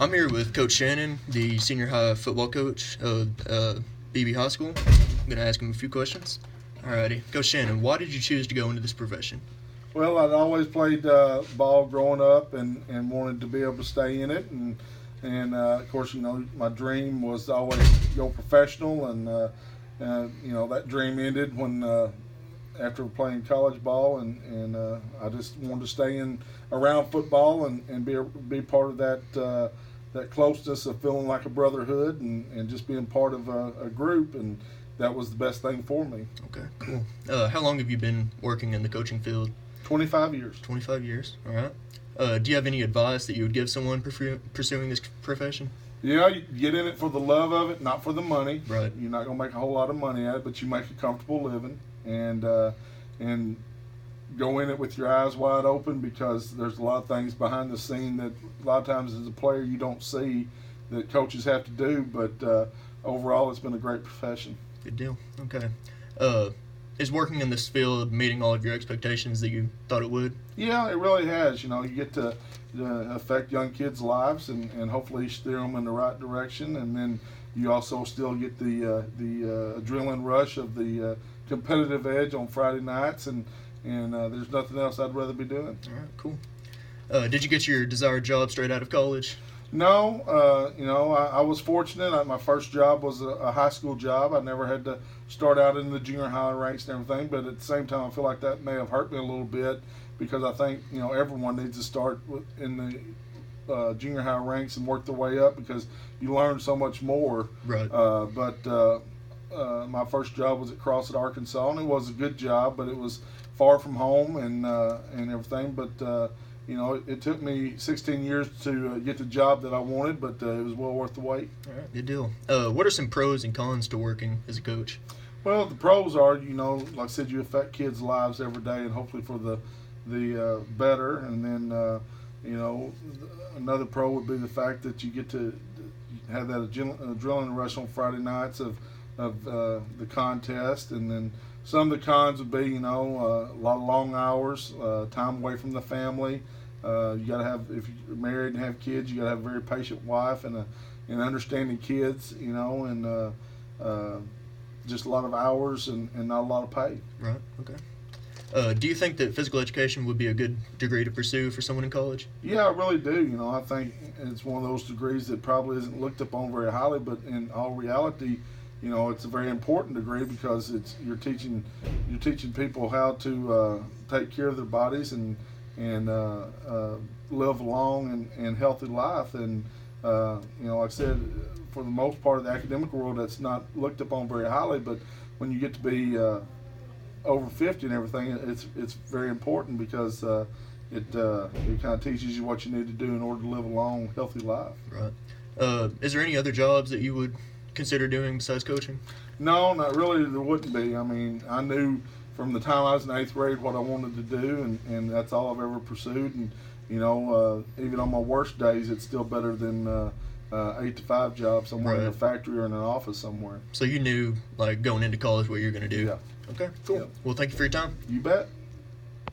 I'm here with Coach Shannon, the senior high football coach of BB High School. I'm going to ask him a few questions. Alrighty. Coach Shannon, why did you choose to go into this profession? Well, I'd always played ball growing up and wanted to be able to stay in it. And of course, my dream was to always go professional. And that dream ended when after playing college ball. And I just wanted to stay around football and be part of that closeness of feeling like a brotherhood and just being part of a group. And that was the best thing for me. Okay, cool. How long have you been working in the coaching field? 25 years. 25 years, all right. Do you have any advice that you would give someone pursuing this profession? Yeah, you get in it for the love of it, not for the money. Right. You're not going to make a whole lot of money at it, but you make a comfortable living. And go in it with your eyes wide open, because there's a lot of things behind the scene that a lot of times as a player you don't see that coaches have to do. But overall, it's been a great profession. Good deal. Okay. Is working in this field meeting all of your expectations that you thought it would? Yeah, it really has. You get to affect young kids' lives and hopefully steer them in the right direction. And then you also still get the adrenaline rush of the competitive edge on Friday nights. And there's nothing else I'd rather be doing. All right, cool. Did you get your desired job straight out of college? No, I was fortunate. My first job was a high school job. I never had to start out in the junior high ranks and everything, but at the same time, I feel like that may have hurt me a little bit, because I think everyone needs to start in the junior high ranks and work their way up, because you learn so much more. Right. But my first job was at Crossett, Arkansas, and it was a good job, but it was far from home and everything. But it took me 16 years to get the job that I wanted, but it was well worth the wait. All right, good deal. What are some pros and cons to working as a coach? Well, the pros are, like I said, you affect kids' lives every day, and hopefully for the better. And then, another pro would be the fact that you get to have that adrenaline rush on Friday nights of the contest. And then some of the cons would be, a lot of long hours, time away from the family. You got to have, if you're married and have kids, you got to have a very patient wife and understanding kids, and just a lot of hours and not a lot of pay. Right. Okay. Do you think that physical education would be a good degree to pursue for someone in college? Yeah, I really do. I think it's one of those degrees that probably isn't looked upon very highly, but in all reality, it's a very important degree, because you're teaching people how to take care of their bodies and live a long and healthy life. And like I said, for the most part of the academic world, that's not looked upon very highly. But when you get to be over 50 and everything, it's very important, because it kind of teaches you what you need to do in order to live a long, healthy life. Right. Is there any other jobs that you would consider doing besides coaching? No, not really. There wouldn't be. I mean, I knew from the time I was in 8th grade what I wanted to do, and that's all I've ever pursued. And even on my worst days, it's still better than 8 to 5 job somewhere in a factory or in an office somewhere. So you knew, like, going into college what you're going to do? Yeah. Okay, cool. Yeah. Well, thank you for your time. You bet.